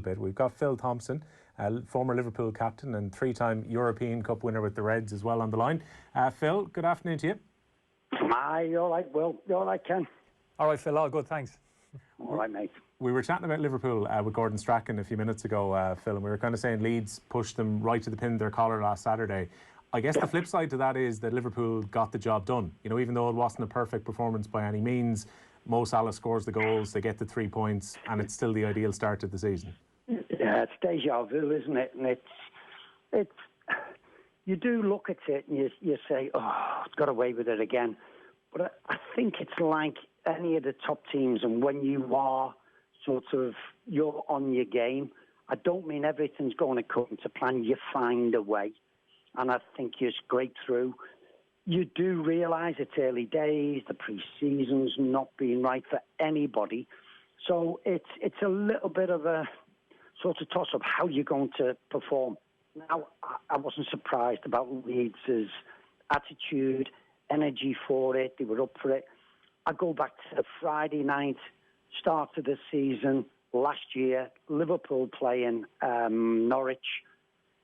bit. We've got Phil Thompson, former Liverpool captain and three-time European Cup winner with the Reds as well on the line. Phil, good afternoon to you. Hi, you all right, Will? You all right, Ken? All right, Phil, all good, thanks. All right, mate. We were chatting about Liverpool with Gordon Strachan a few minutes ago, Phil, and we were kind of saying Leeds pushed them right to the pin of their collar last Saturday. I guess the flip side to that is that Liverpool got the job done. You know, even though it wasn't a perfect performance by any means, Mo Salah scores the goals, they get the 3 points, and it's still the ideal start to the season. Yeah, it's deja vu, isn't it? And it's you do look at it and you say, oh, it's got away with it again. But I think it's like any of the top teams, and when you are sort of, you're on your game, I don't mean everything's going according to plan, you find a way. And I think you scrape through. You do realise it's early days, the pre-season's not being right for anybody. So it's a little bit of a sort of toss-up how you're going to perform. Now, I wasn't surprised about Leeds' attitude, energy for it. They were up for it. I go back to the Friday night start of the season last year, Liverpool playing Norwich.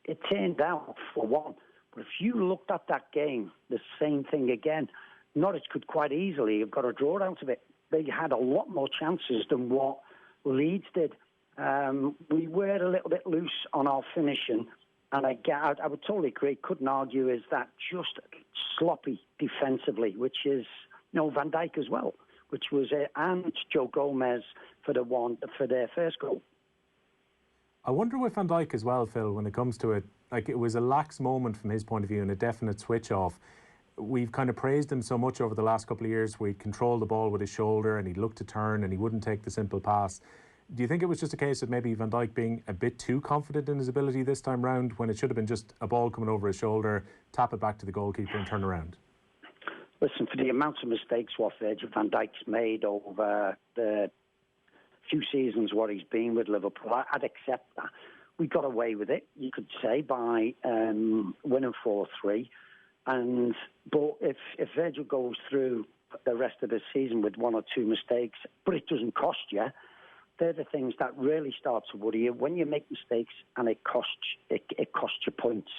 It turned out for one. But if you looked at that game, the same thing again. Norwich could quite easily have got a draw out of it. They had a lot more chances than what Leeds did. We were a little bit loose on our finishing, and I would totally agree. Couldn't argue is that just sloppy defensively, which is Van Dijk as well, which was and Joe Gomez for their first goal. I wonder with Van Dijk as well, Phil, when it comes to it, like it was a lax moment from his point of view and a definite switch off. We've kind of praised him so much over the last couple of years where he'd control the ball with his shoulder and he'd look to turn and he wouldn't take the simple pass. Do you think it was just a case of maybe Van Dijk being a bit too confident in his ability this time round when it should have been just a ball coming over his shoulder, tap it back to the goalkeeper and turn around? Listen, for the amount of mistakes what Virgil van Dijk's made over the few seasons what he's been with Liverpool, I'd accept that. We got away with it, you could say, by winning 4-3. But if Virgil goes through the rest of the season with one or two mistakes, but it doesn't cost you, they're the things that really start to worry you. When you make mistakes and it costs you points,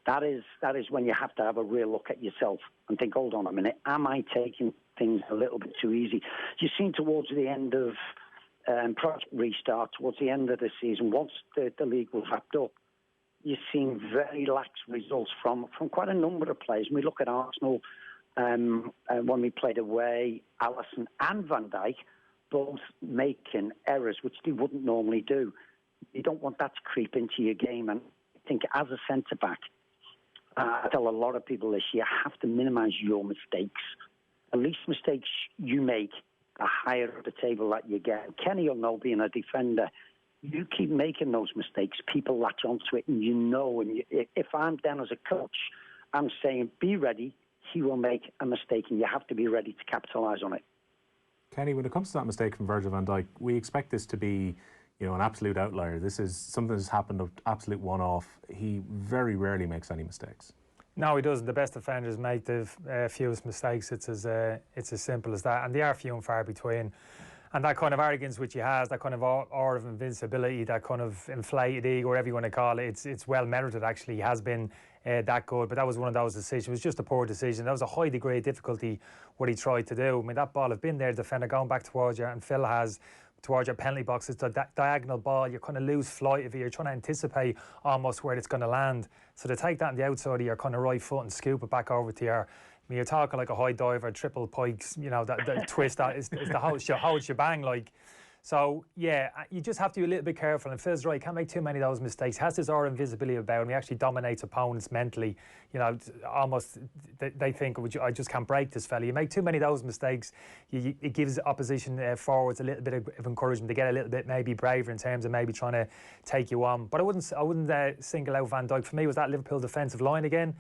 that is when you have to have a real look at yourself and think, hold on a minute, am I taking things a little bit too easy? You seem towards the end of Project Restart, towards the end of the season, once the league was wrapped up, you've seen very lax results from quite a number of players. When we look at Arsenal, when we played away, Alisson and Van Dijk both making errors, which they wouldn't normally do. You don't want that to creep into your game. And I think as a centre-back, I tell a lot of people this, you have to minimise your mistakes. The least mistakes you make, the higher up the table that you get. Kenny will know, being a defender, you keep making those mistakes, people latch onto it, and if I'm then as a coach, I'm saying, be ready, he will make a mistake, and you have to be ready to capitalise on it. Kenny, when it comes to that mistake from Virgil van Dijk, we expect this to be, an absolute outlier. This is something that's happened, an absolute one-off. He very rarely makes any mistakes. No, he doesn't. The best defenders make the fewest mistakes. It's as simple as that, and they are few and far between. And that kind of arrogance which he has, that kind of aura of invincibility, that kind of inflated ego, whatever you want to call it, it's well merited. Actually, he has been that good, but that was one of those decisions. It was just a poor decision. That was a high degree of difficulty what he tried to do. I mean, that ball had been there, defender going back towards you, and Phil has towards your penalty box. It's the diagonal ball. You kind of lose flight of it. You're trying to anticipate almost where it's going to land. So to take that on the outside of your kind of right foot and scoop it back over to your, I mean, you're talking like a high diver, triple pikes, that twist that is the whole shebang, like. So, yeah, you just have to be a little bit careful. And Phil's right, can't make too many of those mistakes. Has this aura of invisibility about him. He actually dominates opponents mentally. Almost they think, I just can't break this fella. You make too many of those mistakes, it gives opposition forwards a little bit of encouragement to get a little bit maybe braver in terms of maybe trying to take you on. But I wouldn't single out Van Dijk. For me, it was that Liverpool defensive line again.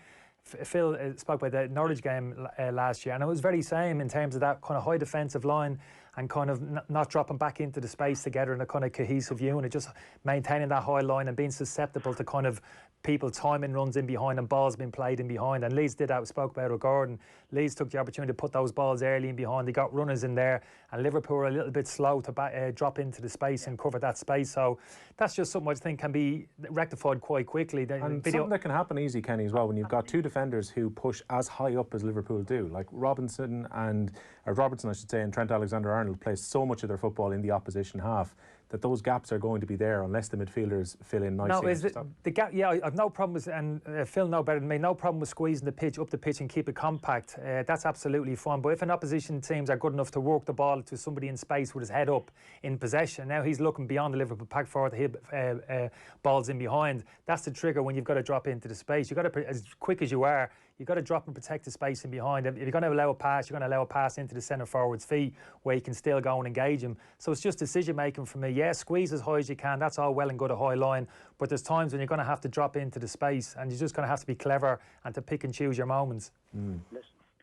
Phil spoke about the Norwich game last year, and it was very same in terms of that kind of high defensive line and kind of not dropping back into the space together in a kind of cohesive unit, just maintaining that high line and being susceptible to kind of people timing runs in behind and balls being played in behind. And Leeds did that. We spoke about it with Gordon. Leeds took the opportunity to put those balls early in behind. They got runners in there, and Liverpool were a little bit slow to drop into the space and cover that space. So that's just something I think can be rectified quite quickly. And something that can happen easy, Kenny, as well, when you've got two defenders who push as high up as Liverpool do, like Robertson, I should say, and Trent Alexander-Arnold play so much of their football in the opposition half, that those gaps are going to be there unless the midfielders fill in nicely. No, is the gap? Yeah, I've no problem with, and Phil know better than me, no problem with squeezing the pitch up the pitch and keep it compact. That's absolutely fine. But if an opposition teams are good enough to work the ball to somebody in space with his head up in possession, now he's looking beyond the Liverpool pack forward to hit balls in behind. That's the trigger when you've got to drop into the space. You've got to, as quick as you are, you've got to drop and protect the space in behind. If you're going to allow a pass, you're going to allow a pass into the centre forward's feet where you can still go and engage him. So it's just decision making for me. Yeah, squeeze as high as you can. That's all well and good, a high line. But there's times when you're going to have to drop into the space, and you're just going to have to be clever and to pick and choose your moments. Listen,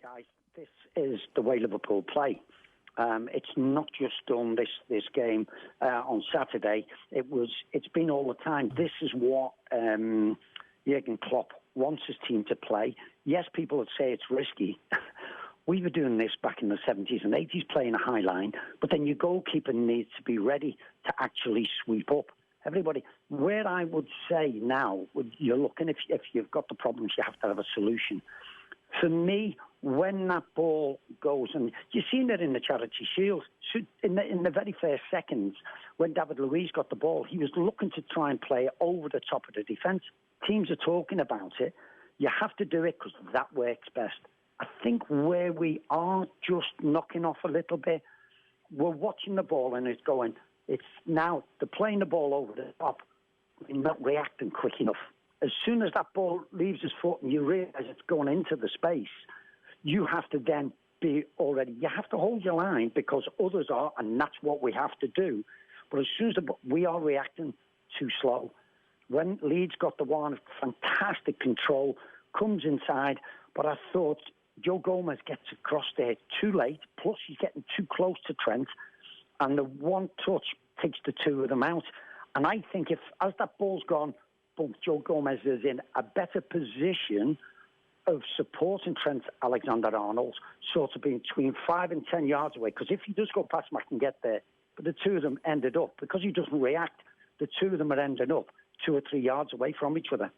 guys, this is the way Liverpool play. It's not just done this game on Saturday. It's been all the time. This is what Jurgen Klopp wants his team to play. Yes, people would say it's risky. We were doing this back in the 70s and 80s, playing a high line, but then your goalkeeper needs to be ready to actually sweep up. Everybody, where I would say now, you're looking, if you've got the problems, you have to have a solution. For me, when that ball goes, and you've seen it in the Charity Shield, in the very first seconds, when David Luiz got the ball, he was looking to try and play it over the top of the defence. Teams are talking about it. You have to do it because that works best. I think where we are just knocking off a little bit, we're watching the ball and it's going, it's now, they're playing the ball over the top, we're not reacting quick enough. As soon as that ball leaves his foot and you realise it's going into the space, you have to then be already, you have to hold your line because others are, and that's what we have to do. But as soon as we are reacting too slow. When Leeds got the one, fantastic control, comes inside, but I thought Joe Gomez gets across there too late, plus he's getting too close to Trent, and the one touch takes the two of them out. And I think as that ball's gone, boom, Joe Gomez is in a better position of supporting Trent Alexander-Arnold, sort of being between 5 and 10 yards away, because if he does go past him, I can get there. But the two of them ended up, because he doesn't react, the two of them are ending up 2 or 3 yards away from each other.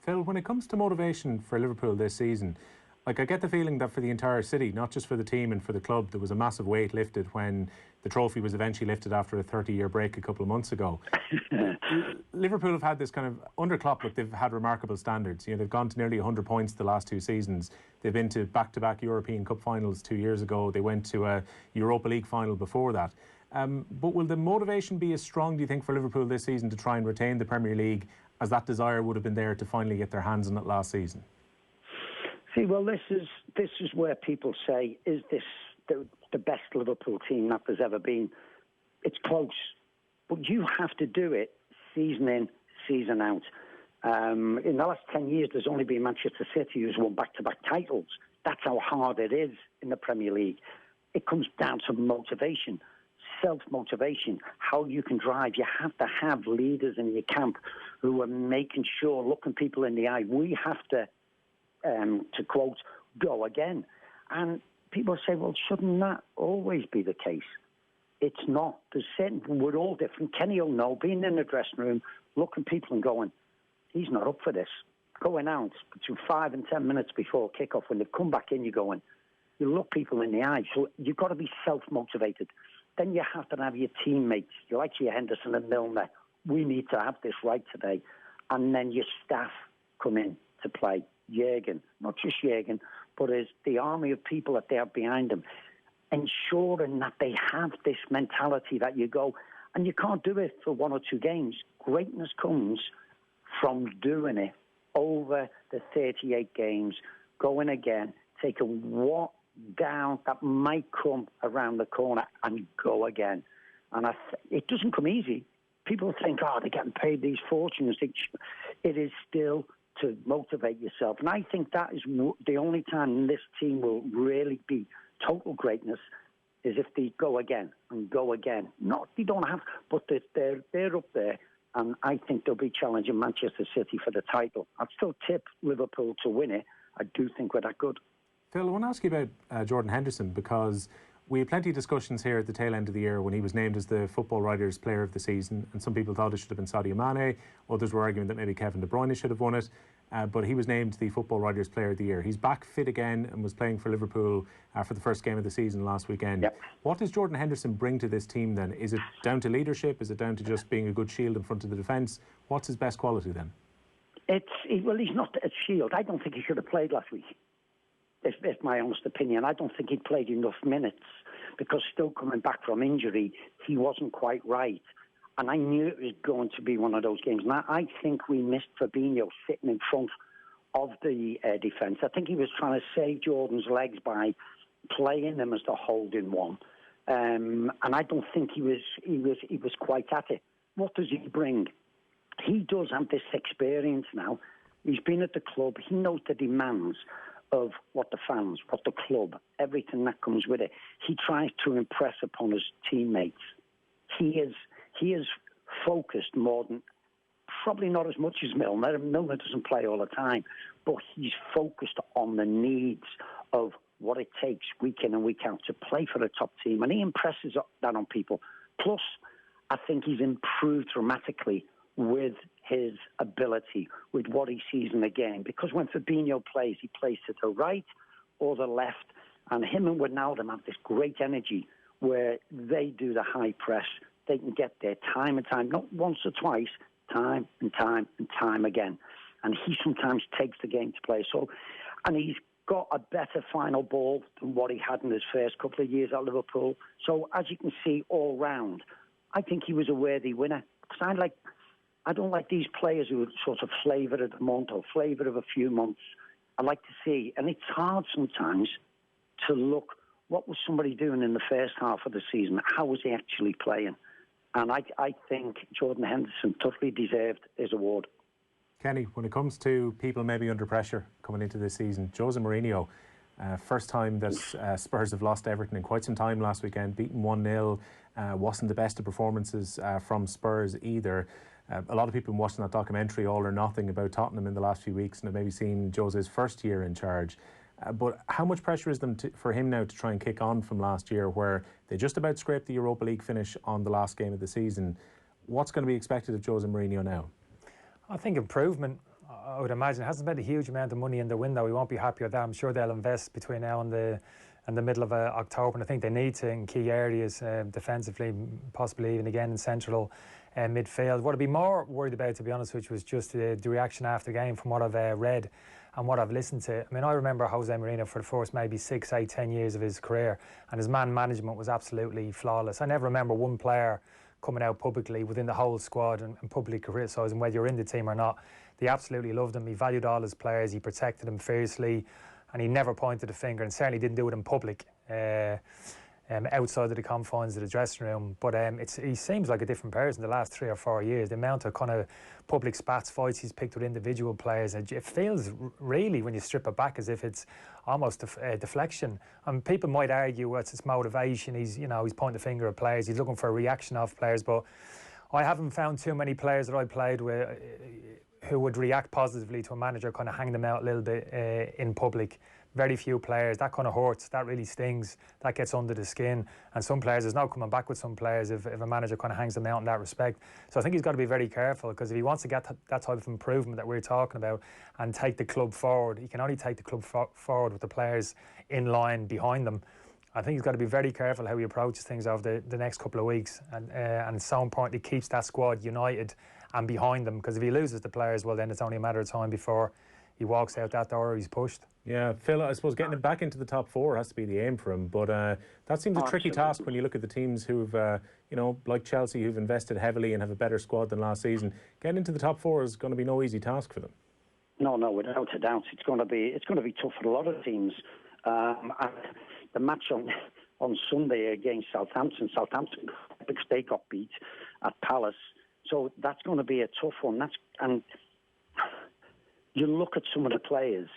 Phil, when it comes to motivation for Liverpool this season, like I get the feeling that for the entire city, not just for the team and for the club, there was a massive weight lifted when the trophy was eventually lifted after a 30-year break a couple of months ago. Liverpool have had this kind of, under Klopp, look, they've had remarkable standards. You know, they've gone to nearly 100 points the last 2 seasons. They've been to back-to-back European Cup finals 2 years ago. They went to a Europa League final before that. But will the motivation be as strong, do you think, for Liverpool this season to try and retain the Premier League as that desire would have been there to finally get their hands on it last season? See, well, this is where people say, is this the best Liverpool team that there's ever been? It's close, but you have to do it season in, season out. In the last 10 years, there's only been Manchester City who's won back-to-back titles. That's how hard it is in the Premier League. It comes down to motivation, self-motivation, how you can drive. You have to have leaders in your camp who are making sure, looking people in the eye. We have to quote, go again. And people say, well, shouldn't that always be the case? It's not. We're all different. Kenny will know, being in the dressing room, looking people and going, he's not up for this. Going out between 5 and 10 minutes before kickoff, when they come back in, you're going, you look people in the eye. So you've got to be self-motivated. Then you have to have your teammates, you like your Henderson and Milner. We need to have this right today. And then your staff come in to play. Jurgen, not just Jurgen, but as the army of people that they have behind them, ensuring that they have this mentality that you go, and you can't do it for 1 or 2 games. Greatness comes from doing it over the 38 games, going again, taking what down that might come around the corner and go again. And it doesn't come easy. People think, oh, they're getting paid these fortunes. It is still to motivate yourself. And I think that is the only time this team will really be total greatness is if they go again and go again. Not they don't have, but they're up there, and I think they'll be challenging Manchester City for the title. I'd still tip Liverpool to win it. I do think we're that good. Phil, I want to ask you about Jordan Henderson, because we had plenty of discussions here at the tail end of the year when he was named as the Football Writers' Player of the Season, and some people thought it should have been Sadio Mane. Others were arguing that maybe Kevin De Bruyne should have won it, but he was named the Football Writers' Player of the Year. He's back fit again and was playing for Liverpool for the first game of the season last weekend. Yep. What does Jordan Henderson bring to this team then? Is it down to leadership? Is it down to just being a good shield in front of the defence? What's his best quality then? Well, he's not a shield. I don't think he should have played last week. It's my honest opinion. I don't think he played enough minutes, because still coming back from injury, he wasn't quite right. And I knew it was going to be one of those games. Now, I think we missed Fabinho sitting in front of the defence. I think he was trying to save Jordan's legs by playing him as the holding one. And I don't think he was quite at it. What does he bring? He does have this experience now. He's been at the club. He knows the demands of what the fans, what the club, everything that comes with it. He tries to impress upon his teammates. He is focused more than, probably not as much as Milner. Milner doesn't play all the time, but he's focused on the needs of what it takes week in and week out to play for the top team, and he impresses that on people. Plus, I think he's improved dramatically with his ability, with what he sees in the game. Because when Fabinho plays, he plays to the right or the left, and him and Wijnaldum have this great energy where they do the high press. They can get there time and time, not once or twice, time and time and time again. And he sometimes takes the game to play. So, and he's got a better final ball than what he had in his first couple of years at Liverpool. So, as you can see all round, I think he was a worthy winner. Because I don't like these players who are sort of flavour of the month or flavour of a few months. I like to see, and it's hard sometimes to look, what was somebody doing in the first half of the season? How was he actually playing? And I think Jordan Henderson totally deserved his award. Kenny, when it comes to people maybe under pressure coming into this season, Jose Mourinho, first time that Spurs have lost Everton in quite some time last weekend, beaten 1-0, wasn't the best of performances from Spurs either. A lot of people have been watching that documentary All or Nothing about Tottenham in the last few weeks and have maybe seen Jose's first year in charge. But how much pressure is for him now to try and kick on from last year, where they just about scraped the Europa League finish on the last game of the season? What's going to be expected of Jose Mourinho now? I think improvement. I would imagine. It hasn't spent a huge amount of money in the window. We won't be happy with that. I'm sure they'll invest between now and the middle of October, and I think they need to in key areas, defensively, possibly even again in central midfield. What I'd be more worried about, to be honest, which was just the reaction after the game from what I've read and what I've listened to. I mean, I remember Jose Mourinho for the first maybe 6, 8, 10 years of his career, and his man management was absolutely flawless. I never remember one player coming out publicly within the whole squad and publicly criticising whether you're in the team or not. They absolutely loved him. He valued all his players. He protected them fiercely, and he never pointed a finger, and certainly didn't do it in public. Outside of the confines of the dressing room, but he seems like a different person the last 3 or 4 years. The amount of kind of public spats, fights he's picked with individual players, it feels really, when you strip it back, as if it's almost a deflection. And people might argue, well, it's his motivation. He's pointing the finger at players. He's looking for a reaction off players, but I haven't found too many players that I played with who would react positively to a manager kind of hang them out a little bit in public. Very few players. That kind of hurts. That really stings. That gets under the skin. And some players, there's no coming back with some players if a manager kind of hangs them out in that respect. So I think he's got to be very careful, because if he wants to get that type of improvement that we're talking about and take the club forward, he can only take the club forward with the players in line behind them. I think he's got to be very careful how he approaches things over the next couple of weeks, and so important he keeps that squad united and behind them, because if he loses the players, well, then it's only a matter of time before he walks out that door or he's pushed. Yeah, Phil, I suppose getting him back into the top 4 has to be the aim for him, but that seems a tricky task when you look at the teams who've, like Chelsea, who've invested heavily and have a better squad than last season. Getting into the top 4 is going to be no easy task for them. No, without a doubt, it's going to be tough for a lot of teams. And the match on Sunday against Southampton, because they got beat at Palace, so that's going to be a tough one. And you look at some of the players,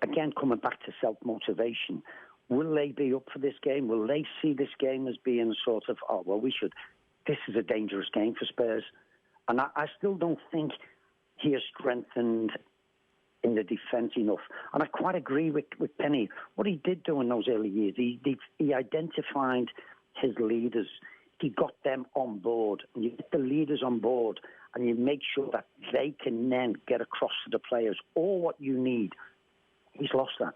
again, coming back to self-motivation. Will they be up for this game? Will they see this game as being sort of, oh, well, this is a dangerous game for Spurs. And I still don't think he has strengthened in the defence enough. And I quite agree with Penny. What he did do in those early years, he identified his leaders. He got them on board. And you get the leaders on board and you make sure that they can then get across to the players all what you need. He's lost that.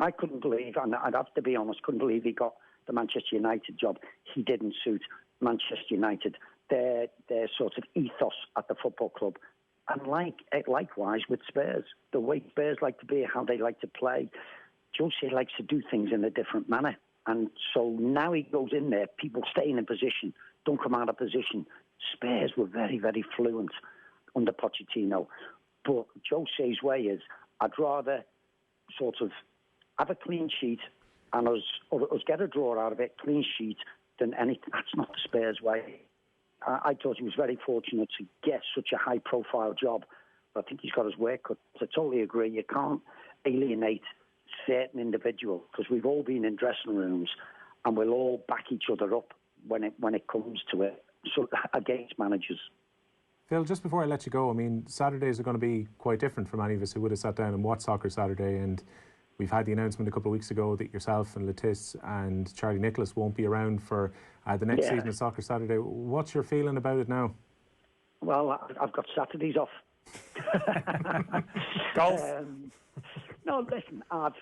I couldn't believe, and I'd have to be honest, couldn't believe he got the Manchester United job. He didn't suit Manchester United, their sort of ethos at the football club. And likewise with Spurs, the way Spurs like to be, how they like to play, Jose likes to do things in a different manner. And so now he goes in there, people stay in a position, don't come out of position. Spurs were very, very fluent under Pochettino. But Jose's way is, I'd rather sort of have a clean sheet and us get a draw out of it, clean sheet, than anything. That's not the Spurs way. I thought he was very fortunate to get such a high-profile job. But I think he's got his work cut. I totally agree. You can't alienate certain individuals because we've all been in dressing rooms and we'll all back each other up when it comes to it. So against managers. Phil, just before I let you go, I mean, Saturdays are going to be quite different for many of us who would have sat down and watched Soccer Saturday, and we've had the announcement a couple of weeks ago that yourself and Lettice and Charlie Nicholas won't be around for the next season of Soccer Saturday. What's your feeling about it now? Well, I've got Saturdays off. Golf? No, listen, I've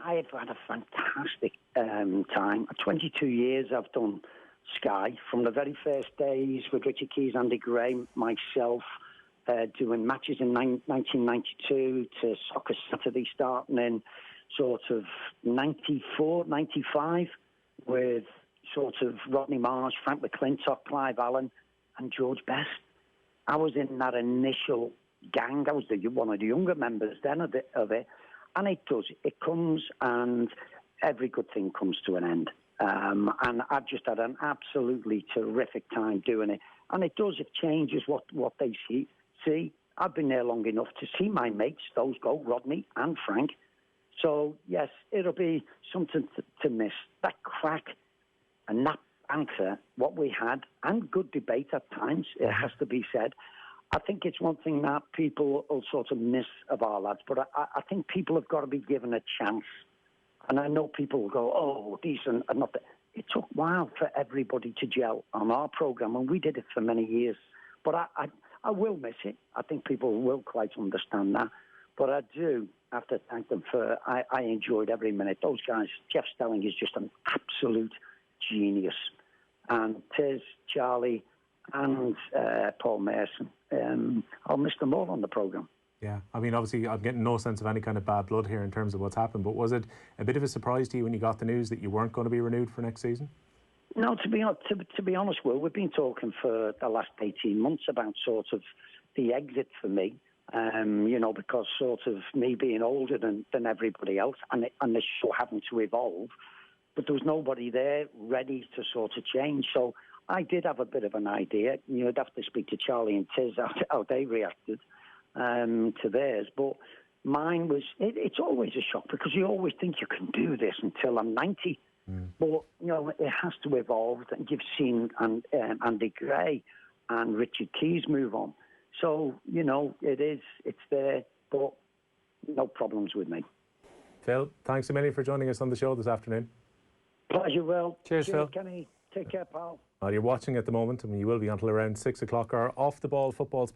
had a fantastic time. 22 years I've done Sky, from the very first days with Richard Keys, Andy Gray, myself, doing matches in 1992 to Soccer Saturday starting in sort of 94, 95 with sort of Rodney Marsh, Frank McClintock, Clive Allen and George Best. I was in that initial gang. I was one of the younger members then of it. And it comes and every good thing comes to an end. And I've just had an absolutely terrific time doing it. And it changes what they see. I've been there long enough to see my mates, those go, Rodney and Frank. So, yes, it'll be something to miss. That crack and that banter, what we had, and good debate at times, it has to be said. I think it's one thing that people will sort of miss of our lads, but I think people have got to be given a chance. And I know people will go, oh, decent, and not that. It took a while for everybody to gel on our programme, and we did it for many years. But I will miss it. I think people will quite understand that. But I do have to thank them for, I enjoyed every minute. Those guys, Jeff Stelling is just an absolute genius. And Tiz, Charlie, and Paul Merson, I'll miss them all on the programme. Yeah, I mean, obviously, I'm getting no sense of any kind of bad blood here in terms of what's happened, but was it a bit of a surprise to you when you got the news that you weren't going to be renewed for next season? No, to be honest, Will, we've been talking for the last 18 months about sort of the exit for me, because sort of me being older than everybody else and the show having to evolve, but there was nobody there ready to sort of change. So I did have a bit of an idea. You'd have to speak to Charlie and Tiz how they reacted to theirs, but mine was, it's always a shock because you always think you can do this until I'm 90. But, it has to evolve, and you've seen Andy Gray and Richard Keys move on. So, it's there, but no problems with me. Phil, thanks a million for joining us on the show this afternoon. Pleasure, Will. Cheers, Phil. Kenny. Take care, pal. You're watching at the moment, and you will be until around 6 o'clock, our Off the Ball football special.